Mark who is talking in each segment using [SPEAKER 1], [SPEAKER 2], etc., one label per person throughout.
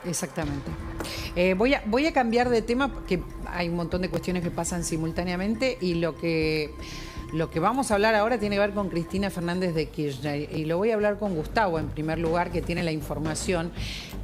[SPEAKER 1] Exactamente. Voy a cambiar de tema porque hay un montón de cuestiones que pasan simultáneamente y lo que vamos a hablar ahora tiene que ver con Cristina Fernández de Kirchner y lo voy a hablar con Gustavo en primer lugar, que tiene la información.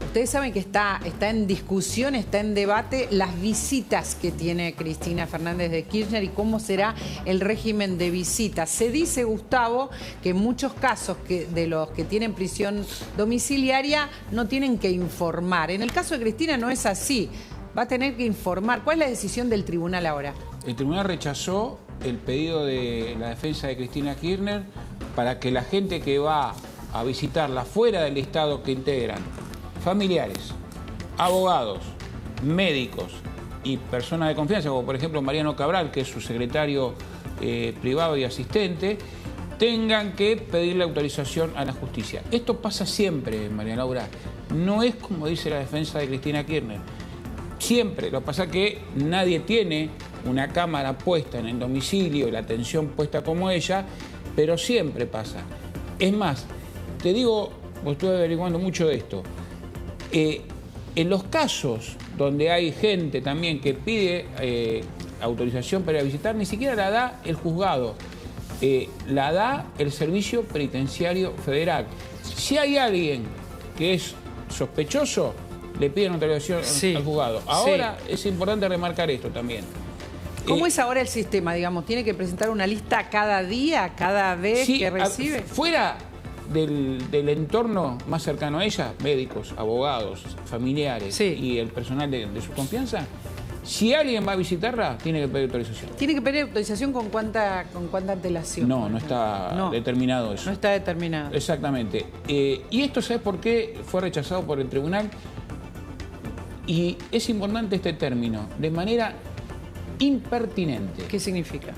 [SPEAKER 1] Ustedes saben que está en discusión, está en debate las visitas que tiene Cristina Fernández de Kirchner y cómo será el régimen de visitas. Se dice, Gustavo, que en muchos casos de los que tienen prisión domiciliaria no tienen que informar. En el caso de Cristina no es así, va a tener que informar. ¿Cuál es la decisión del tribunal ahora?
[SPEAKER 2] El tribunal rechazó el pedido de la defensa de Cristina Kirchner para que la gente que va a visitarla fuera del listado que integran familiares, abogados, médicos y personas de confianza, como por ejemplo Mariano Cabral, que es su secretario privado y asistente, tengan que pedirle autorización a la justicia. Esto pasa siempre, María Laura. No es como dice la defensa de Cristina Kirchner. Siempre. Lo que pasa es que nadie tiene una cámara puesta en el domicilio y la atención puesta como ella, pero siempre pasa. Es más, te digo, porque estuve averiguando mucho de esto, en los casos donde hay gente también que pide autorización para visitar, ni siquiera la da el juzgado, la da el Servicio Penitenciario Federal. Si hay alguien que es sospechoso, le piden autorización al juzgado. Ahora es importante remarcar esto también.
[SPEAKER 1] ¿Cómo es ahora el sistema? Digamos, ¿tiene que presentar una lista cada día, cada vez que recibe?
[SPEAKER 2] Fuera del entorno más cercano a ella, médicos, abogados, familiares y el personal de su confianza, si alguien va a visitarla, tiene que pedir autorización.
[SPEAKER 1] ¿Tiene que pedir autorización con cuánta antelación?
[SPEAKER 2] No está determinado eso.
[SPEAKER 1] No está determinado.
[SPEAKER 2] Exactamente. Y esto, ¿sabes por qué fue rechazado por el tribunal? Y es importante este término, de manera impertinente.
[SPEAKER 1] ¿Qué significa?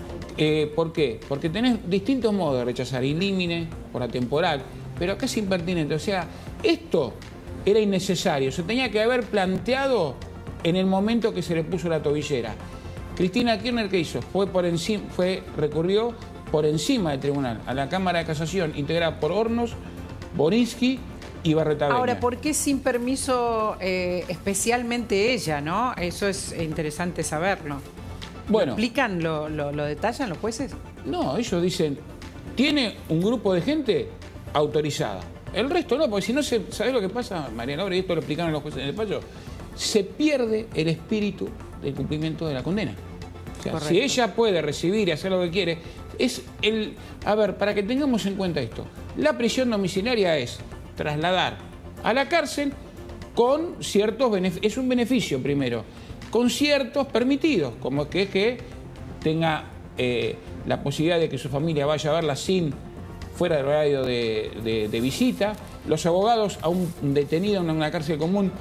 [SPEAKER 2] ¿Por qué? Porque tenés distintos modos de rechazar, in limine, por atemporal, pero acá es impertinente. O sea, esto era innecesario, se tenía que haber planteado en el momento que se le puso la tobillera. Cristina Kirchner, ¿qué hizo? Recurrió por encima del tribunal a la Cámara de Casación, integrada por Hornos, Borinsky y Barretaveña.
[SPEAKER 1] Ahora, ¿por qué sin permiso especialmente ella, no? Eso es interesante saberlo.
[SPEAKER 2] Bueno,
[SPEAKER 1] ¿lo explican, lo detallan los jueces?
[SPEAKER 2] No, ellos dicen, tiene un grupo de gente autorizada. El resto no, porque si no, ¿sabés lo que pasa, María Laura? Y esto lo explicaron los jueces en el despacho. Se pierde el espíritu del cumplimiento de la condena. O sea, si ella puede recibir y hacer lo que quiere, a ver, para que tengamos en cuenta esto, la prisión domiciliaria es trasladar a la cárcel con ciertos beneficios, es un beneficio primero, con ciertos permitidos, como que tenga la posibilidad de que su familia vaya a verla fuera del horario de visita. Los abogados a un detenido en una cárcel común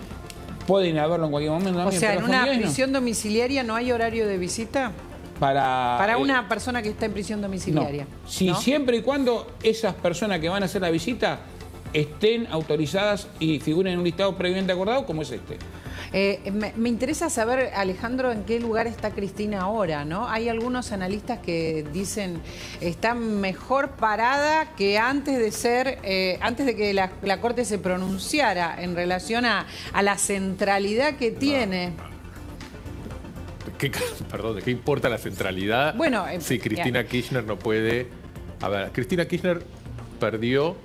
[SPEAKER 2] pueden ir a verlo en cualquier momento también.
[SPEAKER 1] O sea, en una prisión domiciliaria no hay horario de visita para una persona que está en prisión domiciliaria.
[SPEAKER 2] No. ¿No? Siempre y cuando esas personas que van a hacer la visita estén autorizadas y figuren en un listado previamente acordado, como es este.
[SPEAKER 1] Me interesa saber, Alejandro, en qué lugar está Cristina ahora, ¿no? Hay algunos analistas que dicen está mejor parada que antes de que la Corte se pronunciara en relación a la centralidad que tiene.
[SPEAKER 3] Perdón, ¿de qué importa la centralidad?
[SPEAKER 1] Bueno,
[SPEAKER 3] si Cristina Kirchner no puede... A ver, Cristina Kirchner perdió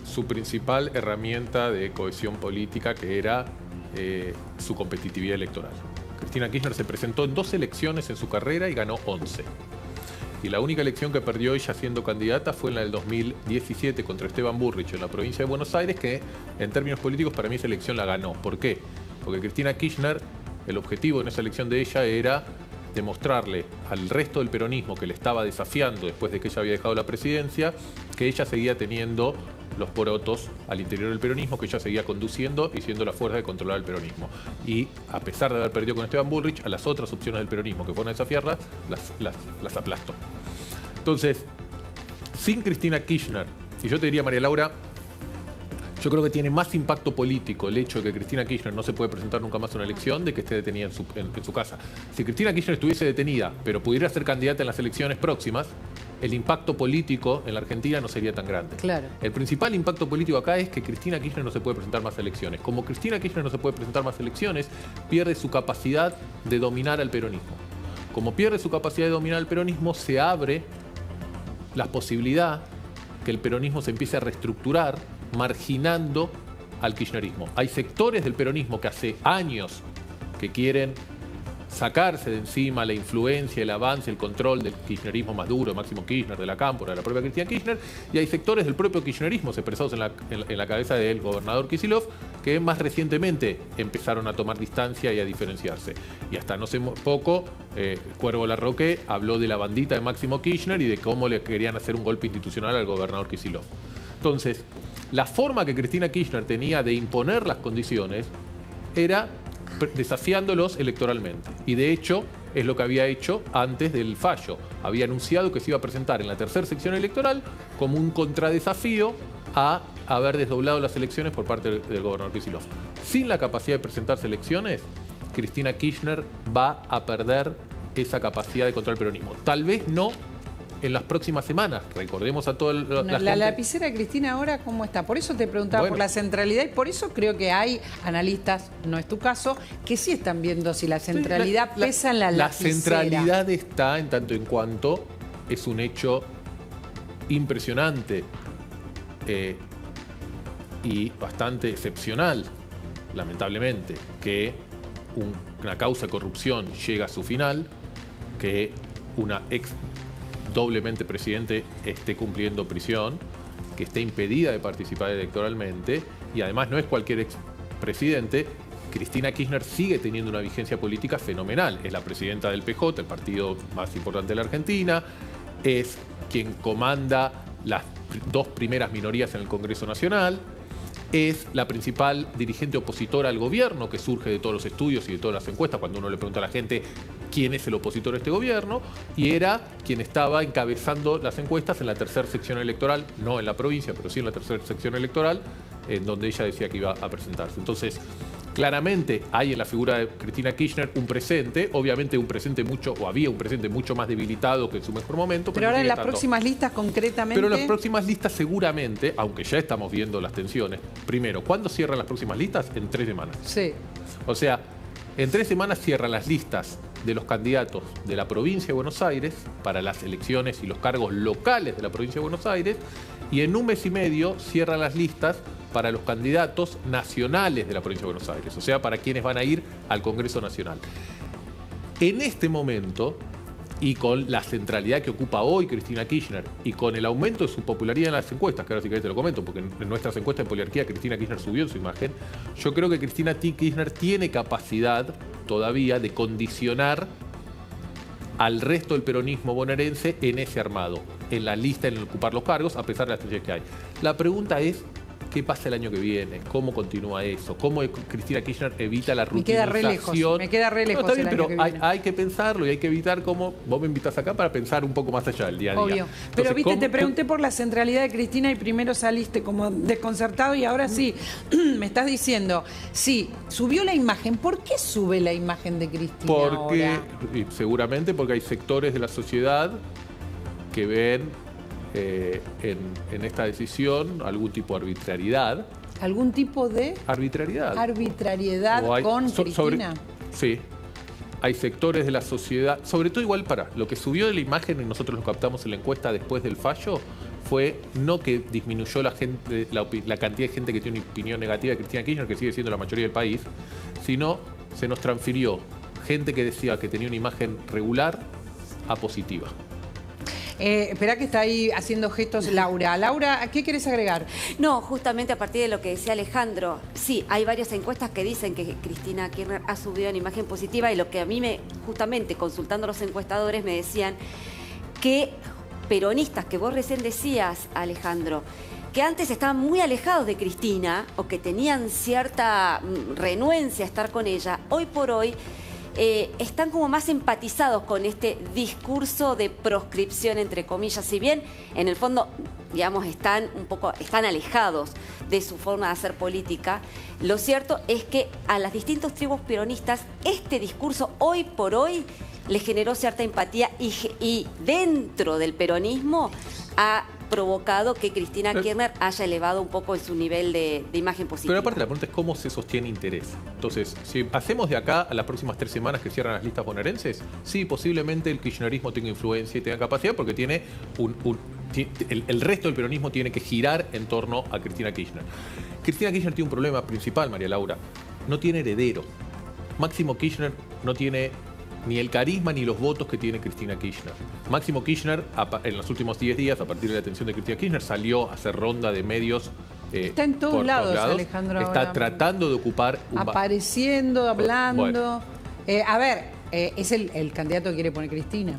[SPEAKER 3] su principal herramienta de cohesión política, que era su competitividad electoral. Cristina Kirchner se presentó en 2 elecciones en su carrera y ganó 11. Y la única elección que perdió ella siendo candidata fue en la del 2017 contra Esteban Burrich en la provincia de Buenos Aires, que en términos políticos para mí esa elección la ganó. ¿Por qué? Porque Cristina Kirchner, el objetivo en esa elección de ella era demostrarle al resto del peronismo, que le estaba desafiando después de que ella había dejado la presidencia, que ella seguía teniendo los porotos al interior del peronismo, que ella seguía conduciendo y siendo la fuerza de controlar el peronismo. Y a pesar de haber perdido con Esteban Bullrich, a las otras opciones del peronismo que fueron a desafiarlas, las aplastó. Entonces, sin Cristina Kirchner, y yo te diría, María Laura, yo creo que tiene más impacto político el hecho de que Cristina Kirchner no se puede presentar nunca más a una elección de que esté detenida en su casa. Si Cristina Kirchner estuviese detenida, pero pudiera ser candidata en las elecciones próximas, el impacto político en la Argentina no sería tan grande.
[SPEAKER 1] Claro.
[SPEAKER 3] El principal impacto político acá es que Cristina Kirchner no se puede presentar más a elecciones. Como Cristina Kirchner no se puede presentar más a elecciones, pierde su capacidad de dominar al peronismo. Como pierde su capacidad de dominar al peronismo, se abre la posibilidad que el peronismo se empiece a reestructurar, marginando al kirchnerismo. Hay sectores del peronismo que hace años que quieren sacarse de encima la influencia, el avance, el control del kirchnerismo más duro, de Máximo Kirchner, de la Cámpora, de la propia Cristina Kirchner, y hay sectores del propio kirchnerismo expresados en la cabeza del gobernador Kicillof, que más recientemente empezaron a tomar distancia y a diferenciarse. Y hasta no hace poco, Cuervo Larroque habló de la bandita de Máximo Kirchner y de cómo le querían hacer un golpe institucional al gobernador Kicillof. Entonces, la forma que Cristina Kirchner tenía de imponer las condiciones era desafiándolos electoralmente. Y de hecho, es lo que había hecho antes del fallo. Había anunciado que se iba a presentar en la tercera sección electoral como un contradesafío a haber desdoblado las elecciones por parte del gobernador Kicillof. Sin la capacidad de presentarse elecciones, Cristina Kirchner va a perder esa capacidad de controlar el peronismo. Tal vez no en las próximas semanas. Recordemos a toda
[SPEAKER 1] la lapicera de Cristina ahora, ¿cómo está? Por eso te preguntaba por la centralidad y por eso creo que hay analistas, no es tu caso, que sí están viendo si la centralidad pesa en la lapicera.
[SPEAKER 3] La centralidad está en tanto en cuanto es un hecho impresionante y bastante excepcional, lamentablemente, que una causa de corrupción llega a su final, que una ex doblemente presidente esté cumpliendo prisión, que esté impedida de participar electoralmente, y además no es cualquier expresidente. Cristina Kirchner sigue teniendo una vigencia política fenomenal. Es la presidenta del PJ, el partido más importante de la Argentina, es quien comanda las dos primeras minorías en el Congreso Nacional, es la principal dirigente opositora al gobierno, que surge de todos los estudios y de todas las encuestas, cuando uno le pregunta a la gente quién es el opositor a este gobierno, y era quien estaba encabezando las encuestas en la tercera sección electoral, no en la provincia, pero sí en la tercera sección electoral, en donde ella decía que iba a presentarse. Entonces, claramente hay en la figura de Cristina Kirchner un presente, obviamente había un presente mucho más debilitado que en su mejor momento.
[SPEAKER 1] Pero ahora en las próximas listas concretamente...
[SPEAKER 3] Pero en las próximas listas seguramente, aunque ya estamos viendo las tensiones, primero, ¿cuándo cierran las próximas listas? En 3 semanas.
[SPEAKER 1] Sí.
[SPEAKER 3] O sea, en 3 semanas cierran las listas de los candidatos de la provincia de Buenos Aires para las elecciones y los cargos locales de la provincia de Buenos Aires, y en 1 mes y medio cierran las listas para los candidatos nacionales de la provincia de Buenos Aires, o sea, para quienes van a ir al Congreso Nacional. En este momento, y con la centralidad que ocupa hoy Cristina Kirchner, y con el aumento de su popularidad en las encuestas, que ahora sí que te lo comento, porque en nuestras encuestas de poliarquía Cristina Kirchner subió en su imagen, yo creo que Cristina Kirchner tiene capacidad todavía de condicionar al resto del peronismo bonaerense en ese armado, en la lista, en ocupar los cargos, a pesar de las tensiones que hay. La pregunta es, ¿qué pasa el año que viene? ¿Cómo continúa eso? ¿Cómo Cristina Kirchner evita la rutinización?
[SPEAKER 1] Me queda re lejos.
[SPEAKER 3] No, está bien, pero hay que pensarlo y hay que evitar cómo... Vos me invitás acá para pensar un poco más allá del día a día.
[SPEAKER 1] Obvio.
[SPEAKER 3] Entonces,
[SPEAKER 1] pero viste, te pregunté por la centralidad de Cristina y primero saliste como desconcertado y ahora sí, me estás diciendo, sí, subió la imagen. ¿Por qué sube la imagen de Cristina ahora?
[SPEAKER 3] Seguramente porque hay sectores de la sociedad que ven en esta decisión algún tipo de arbitrariedad.
[SPEAKER 1] ¿Algún tipo de
[SPEAKER 3] arbitrariedad?
[SPEAKER 1] Arbitrariedad con Cristina.
[SPEAKER 3] Sí. Hay sectores de la sociedad, sobre todo igual lo que subió de la imagen, y nosotros lo captamos en la encuesta después del fallo, fue no que disminuyó la cantidad de gente que tiene una opinión negativa de Cristina Kirchner, que sigue siendo la mayoría del país, sino se nos transfirió gente que decía que tenía una imagen regular a positiva.
[SPEAKER 1] Esperá que está ahí haciendo gestos Laura. Laura, ¿qué querés agregar?
[SPEAKER 4] No, justamente a partir de lo que decía Alejandro, sí, hay varias encuestas que dicen que Cristina Kirchner ha subido una imagen positiva, y lo que a mí justamente consultando a los encuestadores me decían que peronistas, que vos recién decías, Alejandro, que antes estaban muy alejados de Cristina o que tenían cierta renuencia a estar con ella, hoy por hoy están como más empatizados con este discurso de proscripción, entre comillas, si bien en el fondo, digamos, están alejados de su forma de hacer política. Lo cierto es que a las distintas tribus peronistas este discurso hoy por hoy le generó cierta empatía y dentro del peronismo ha provocado que Cristina Kirchner haya elevado un poco en su nivel de imagen positiva.
[SPEAKER 3] Pero aparte la pregunta es cómo se sostiene interés. Entonces, si hacemos de acá a las próximas 3 semanas que cierran las listas bonaerenses, sí, posiblemente el kirchnerismo tenga influencia y tenga capacidad porque tiene el resto del peronismo tiene que girar en torno a Cristina Kirchner. Cristina Kirchner tiene un problema principal, María Laura. No tiene heredero. Máximo Kirchner no tiene ni el carisma ni los votos que tiene Cristina Kirchner. Máximo Kirchner, en los últimos 10 días, a partir de la atención de Cristina Kirchner, salió a hacer ronda de medios.
[SPEAKER 1] Está en todos lados, Alejandro.
[SPEAKER 3] Está
[SPEAKER 1] ahora
[SPEAKER 3] tratando de ocupar
[SPEAKER 1] apareciendo, hablando.
[SPEAKER 3] Bueno.
[SPEAKER 1] Es el candidato que quiere poner Cristina.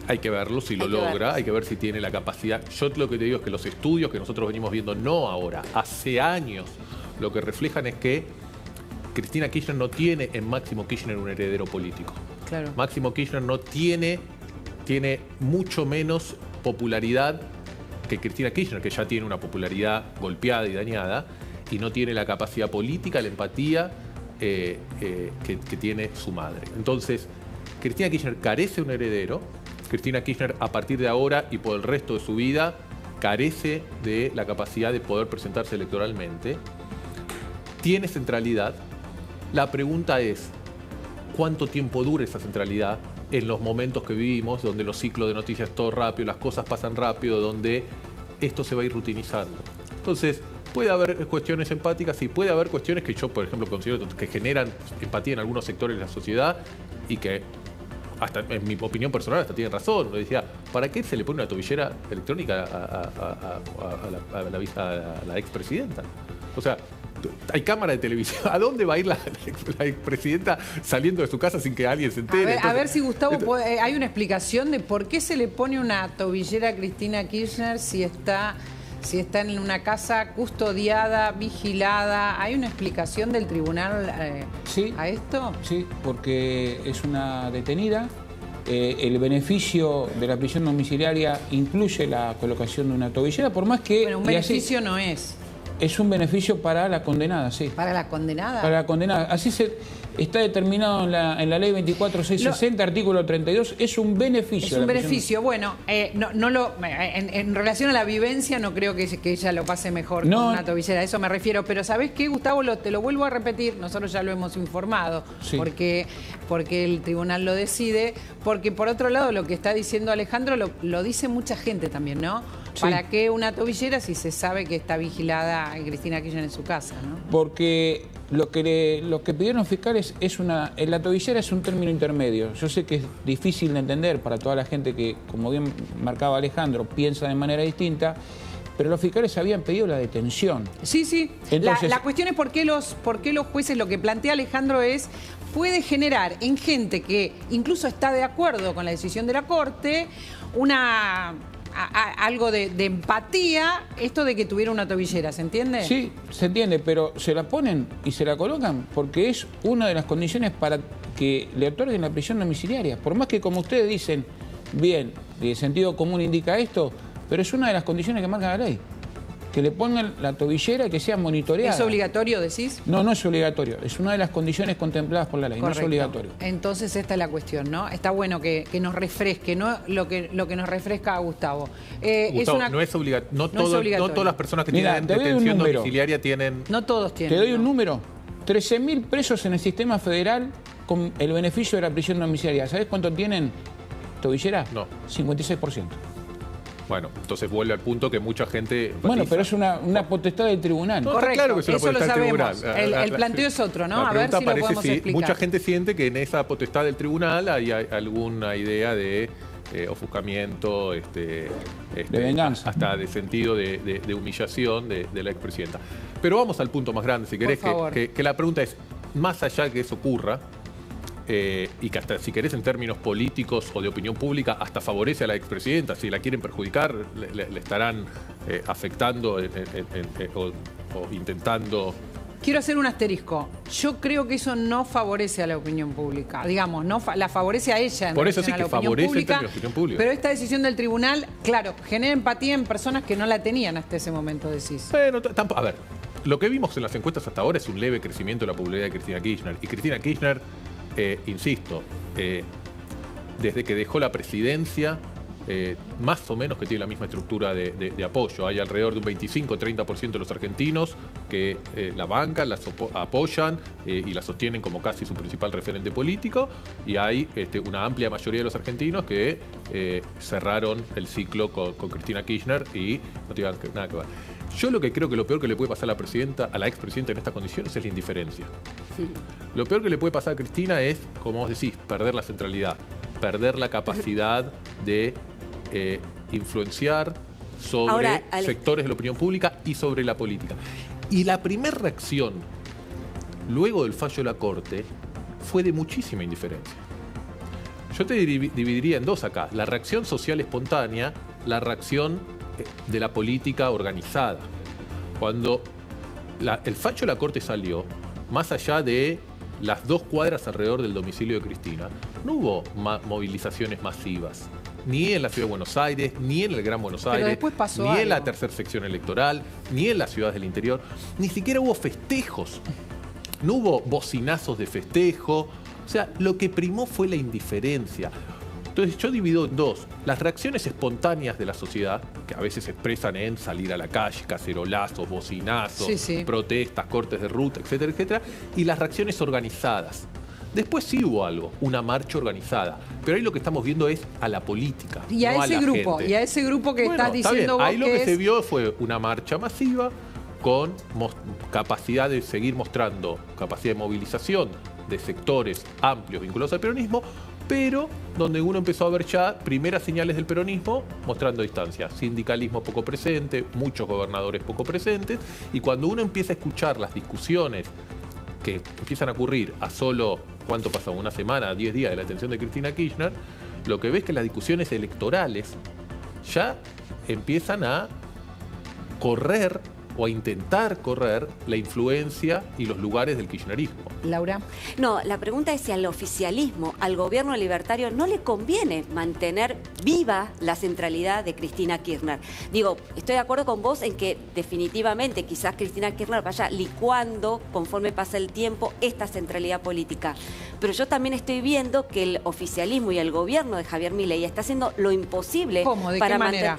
[SPEAKER 3] Hay que verlo si lo logra, hay que ver si tiene la capacidad. Yo lo que te digo es que los estudios que nosotros venimos viendo, no ahora, hace años, lo que reflejan es que Cristina Kirchner no tiene en Máximo Kirchner un heredero político.
[SPEAKER 1] Claro.
[SPEAKER 3] Máximo Kirchner no tiene mucho menos popularidad que Cristina Kirchner, que ya tiene una popularidad golpeada y dañada, y no tiene la capacidad política, la empatía que tiene su madre. Entonces, Cristina Kirchner carece de un heredero. Cristina Kirchner, a partir de ahora y por el resto de su vida, carece de la capacidad de poder presentarse electoralmente. Tiene centralidad. La pregunta es, ¿cuánto tiempo dura esa centralidad en los momentos que vivimos, donde los ciclos de noticias todo rápido, las cosas pasan rápido, donde esto se va a ir rutinizando? Entonces, puede haber cuestiones empáticas y puede haber cuestiones que yo, por ejemplo, considero que generan empatía en algunos sectores de la sociedad y que, hasta en mi opinión personal, hasta tienen razón. Uno decía, ¿para qué se le pone una tobillera electrónica a la expresidenta? O sea, hay cámara de televisión. ¿A dónde va a ir la expresidenta saliendo de su casa sin que alguien se entere?
[SPEAKER 1] A ver si Gustavo, hay una explicación de por qué se le pone una tobillera a Cristina Kirchner si está en una casa custodiada, vigilada. ¿Hay una explicación del tribunal a esto?
[SPEAKER 2] Sí, porque es una detenida. El beneficio de la prisión domiciliaria incluye la colocación de una tobillera, por más que...
[SPEAKER 1] Bueno, un beneficio no es.
[SPEAKER 2] Es un beneficio para la condenada, sí.
[SPEAKER 1] ¿Para la condenada?
[SPEAKER 2] Para la condenada. Así está determinado en la ley 24660, artículo 32. Es un beneficio.
[SPEAKER 1] Es un beneficio. Bueno, en relación a la vivencia, no creo que ella lo pase mejor con una tobillera. A eso me refiero. Pero ¿sabés qué, Gustavo? Te lo vuelvo a repetir. Nosotros ya lo hemos informado. Sí. Porque el tribunal lo decide. Porque, por otro lado, lo que está diciendo Alejandro lo dice mucha gente también, ¿no? Sí. ¿Para qué una tobillera si se sabe que está vigilada Cristina Kirchner en su casa, ¿no?
[SPEAKER 2] Porque lo que pidieron fiscales la tobillera es un término intermedio. Yo sé que es difícil de entender para toda la gente que, como bien marcaba Alejandro, piensa de manera distinta, pero los fiscales habían pedido la detención.
[SPEAKER 1] Sí, sí. Entonces, la cuestión es por qué los jueces, lo que plantea Alejandro es, puede generar en gente que incluso está de acuerdo con la decisión de la Corte, algo de empatía, esto de que tuviera una tobillera, ¿se entiende?
[SPEAKER 2] Sí, se entiende, pero se la ponen y se la colocan porque es una de las condiciones para que le otorguen la prisión domiciliaria. Por más que, como ustedes dicen, bien, el sentido común indica esto, pero es una de las condiciones que marca la ley. Que le pongan la tobillera y que sea monitoreada.
[SPEAKER 1] ¿Es obligatorio, decís?
[SPEAKER 2] No, no es obligatorio. Es una de las condiciones contempladas por la ley.
[SPEAKER 1] Correcto.
[SPEAKER 2] No es obligatorio.
[SPEAKER 1] Entonces esta es la cuestión, ¿no? Está bueno que nos refresque, ¿no? Lo que nos refresca a Gustavo.
[SPEAKER 3] Gustavo, no es obligatorio. No todas las personas que tienen detención domiciliaria tienen...
[SPEAKER 1] No todos tienen.
[SPEAKER 2] Te doy un número. 13.000 presos en el sistema federal con el beneficio de la prisión domiciliaria. ¿Sabés cuánto tienen tobillera?
[SPEAKER 3] No.
[SPEAKER 2] 56%.
[SPEAKER 3] Bueno, entonces vuelve al punto que mucha gente...
[SPEAKER 2] Bueno, pero es una potestad del tribunal.
[SPEAKER 3] No, correcto, claro que es una potestad del tribunal.
[SPEAKER 1] El planteo es otro, ¿no? A ver si lo podemos explicar.
[SPEAKER 3] Mucha gente siente que en esa potestad del tribunal hay alguna idea de ofuscamiento, de
[SPEAKER 2] venganza.
[SPEAKER 3] Hasta de sentido de humillación de la expresidenta. Pero vamos al punto más grande, si querés, que la pregunta es, más allá de que eso ocurra, y que hasta, si querés, en términos políticos o de opinión pública, hasta favorece a la expresidenta. Si la quieren perjudicar, le estarán afectando o intentando...
[SPEAKER 1] Quiero hacer un asterisco. Yo creo que eso no favorece a la opinión pública. Digamos, no la favorece a ella.
[SPEAKER 3] Por eso sí que favorece en términos de opinión pública.
[SPEAKER 1] Pero esta decisión del tribunal, claro, genera empatía en personas que no la tenían hasta ese momento, decís.
[SPEAKER 3] Bueno, a ver, lo que vimos en las encuestas hasta ahora es un leve crecimiento de la popularidad de Cristina Kirchner. Y Cristina Kirchner... insisto, desde que dejó la presidencia, más o menos que tiene la misma estructura de apoyo. Hay alrededor de un 25-30% de los argentinos que la bancan, apoyan y la sostienen como casi su principal referente político, y hay una amplia mayoría de los argentinos que cerraron el ciclo con Cristina Kirchner y no tienen nada que ver. Yo lo que creo que lo peor que le puede pasar a la expresidenta en estas condiciones es la indiferencia. Lo peor que le puede pasar a Cristina es, como vos decís, perder la centralidad, perder la capacidad de influenciar sobre sectores de la opinión pública y sobre la política. Y la primera reacción, luego del fallo de la Corte, fue de muchísima indiferencia. Yo te dividiría en dos acá: la reacción social espontánea, la reacción de la política organizada. Cuando el fallo de la Corte salió, más allá de las 2 cuadras alrededor del domicilio de Cristina, no hubo movilizaciones masivas, ni en la Ciudad de Buenos Aires, ni en el Gran Buenos Aires, ni en la tercera sección electoral, ni en las ciudades del interior. Ni siquiera hubo festejos, no hubo bocinazos de festejo. O sea, lo que primó fue la indiferencia. Entonces yo divido en dos: las reacciones espontáneas de la sociedad, que a veces se expresan en salir a la calle, cacerolazos, bocinazos, protestas, cortes de ruta, etcétera, etcétera, y las reacciones organizadas. Después sí hubo algo, una marcha organizada, pero ahí lo que estamos viendo es a la política,
[SPEAKER 1] y a ese grupo, y a ese grupo que estás diciendo vos.
[SPEAKER 3] Ahí lo que se vio fue una marcha masiva con capacidad de seguir mostrando capacidad de movilización de sectores amplios vinculados al peronismo, pero donde uno empezó a ver ya primeras señales del peronismo mostrando distancia. Sindicalismo poco presente, muchos gobernadores poco presentes, y cuando uno empieza a escuchar las discusiones que empiezan a ocurrir a solo, ¿cuánto pasó? Una semana, 10 días de la detención de Cristina Kirchner, lo que ves es que las discusiones electorales ya empiezan a correr o a intentar correr la influencia y los lugares del kirchnerismo.
[SPEAKER 1] Laura.
[SPEAKER 4] No, la pregunta es si al oficialismo, al gobierno libertario, no le conviene mantener viva la centralidad de Cristina Kirchner. Digo, estoy de acuerdo con vos en que definitivamente quizás Cristina Kirchner vaya licuando, conforme pasa el tiempo, esta centralidad política. Pero yo también estoy viendo que el oficialismo y el gobierno de Javier Milei está haciendo lo imposible.
[SPEAKER 1] ¿Cómo? ¿De qué manera?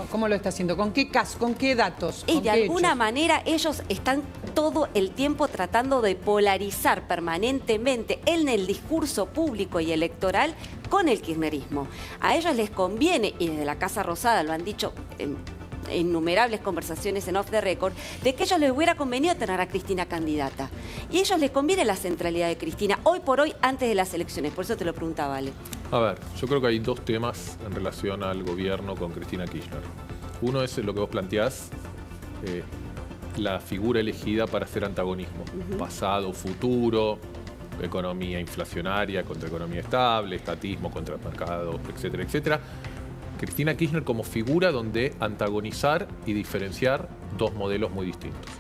[SPEAKER 1] ¿Cómo lo está haciendo? ¿Con qué caso? ¿Con qué datos?
[SPEAKER 4] Y de alguna manera ellos están todo el tiempo tratando de polarizar permanentemente en el discurso público y electoral con el kirchnerismo. A ellos les conviene, y desde la Casa Rosada lo han dicho en innumerables conversaciones en off the record, de que a ellos les hubiera convenido tener a Cristina candidata. Y a ellos les conviene la centralidad de Cristina hoy por hoy, antes de las elecciones. Por eso te lo preguntaba, Ale.
[SPEAKER 3] A ver, yo creo que hay dos temas en relación al gobierno con Cristina Kirchner. Uno es lo que vos planteás, la figura elegida para hacer antagonismo. Pasado, futuro, economía inflacionaria contra economía estable, estatismo contra el mercado, etcétera, etcétera. Cristina Kirchner como figura donde antagonizar y diferenciar dos modelos muy distintos.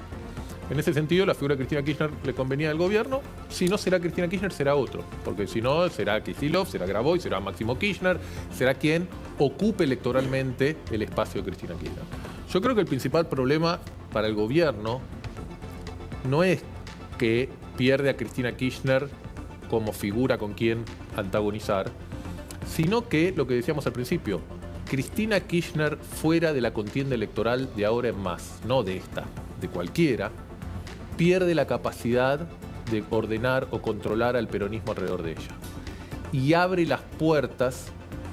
[SPEAKER 3] En ese sentido, la figura de Cristina Kirchner le convenía al gobierno. Si no será Cristina Kirchner, será otro. Porque si no, será Kicillof, será Grabois, será Máximo Kirchner, será quien ocupe electoralmente el espacio de Cristina Kirchner. Yo creo que el principal problema para el gobierno no es que pierde a Cristina Kirchner como figura con quien antagonizar, sino que, lo que decíamos al principio, Cristina Kirchner fuera de la contienda electoral de ahora en más, no de esta, de cualquiera, pierde la capacidad de ordenar o controlar al peronismo alrededor de ella. Y abre las puertas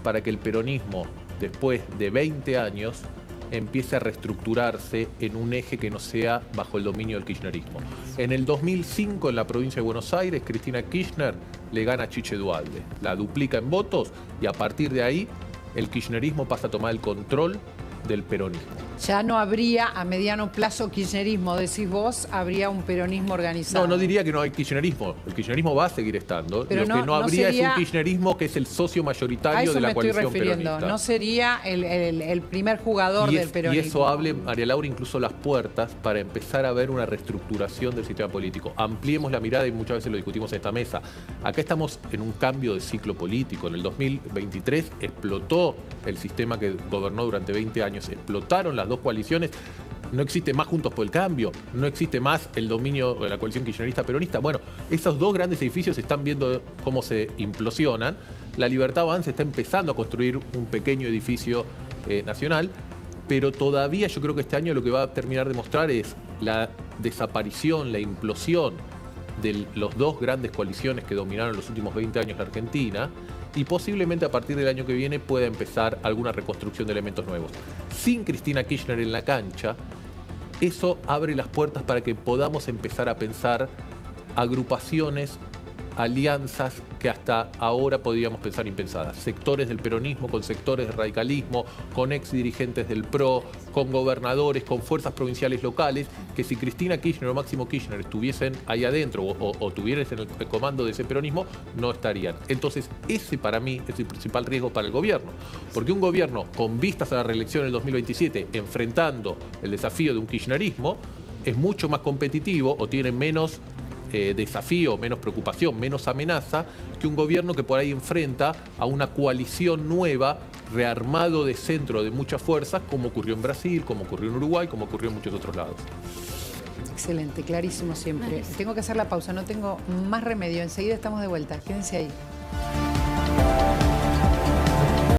[SPEAKER 3] para que el peronismo, después de 20 años, empiece a reestructurarse en un eje que no sea bajo el dominio del kirchnerismo. En el 2005, en la provincia de Buenos Aires, Cristina Kirchner le gana a Chiche Duhalde, la duplica en votos y a partir de ahí el kirchnerismo pasa a tomar el control del peronismo.
[SPEAKER 1] Ya no habría a mediano plazo kirchnerismo, decís vos, habría un peronismo organizado.
[SPEAKER 3] No diría que no hay kirchnerismo. El kirchnerismo va a seguir estando.
[SPEAKER 1] Pero
[SPEAKER 3] lo que no habría es un kirchnerismo que es el socio mayoritario de la coalición peronista.
[SPEAKER 1] No sería el primer jugador del peronismo.
[SPEAKER 3] Y eso abre, María Laura, incluso las puertas para empezar a ver una reestructuración del sistema político. Ampliemos la mirada y muchas veces lo discutimos en esta mesa. Acá estamos en un cambio de ciclo político. En el 2023 explotó el sistema que gobernó durante 20 años. Explotaron las dos coaliciones. no existe más Juntos por el Cambio, no existe más el dominio de la coalición kirchnerista peronista. Bueno, esos dos grandes edificios están viendo cómo se implosionan. La Libertad Avanza está empezando a construir un pequeño edificio nacional, pero todavía yo creo que este año lo que va a terminar de mostrar es la desaparición, la implosión de los dos grandes coaliciones que dominaron los últimos 20 años la Argentina, y posiblemente a partir del año que viene pueda empezar alguna reconstrucción de elementos nuevos. Sin Cristina Kirchner en la cancha, eso abre las puertas para que podamos empezar a pensar agrupaciones, alianzas que hasta ahora podíamos pensar impensadas. Sectores del peronismo con sectores del radicalismo, con ex dirigentes del PRO, con gobernadores, con fuerzas provinciales locales, que si Cristina Kirchner o Máximo Kirchner estuviesen ahí adentro o tuviesen el comando de ese peronismo, no estarían. Entonces, ese para mí es el principal riesgo para el gobierno. Porque un gobierno con vistas a la reelección en el 2027, enfrentando el desafío de un kirchnerismo, es mucho más competitivo o tiene menos desafío, menos preocupación, menos amenaza que un gobierno que por ahí enfrenta a una coalición nueva, rearmado de centro de muchas fuerzas, como ocurrió en Brasil, como ocurrió en Uruguay, como ocurrió en muchos otros lados.
[SPEAKER 1] Excelente, clarísimo siempre. Tengo que hacer la pausa, no tengo más remedio. Enseguida estamos de vuelta. Quédense ahí.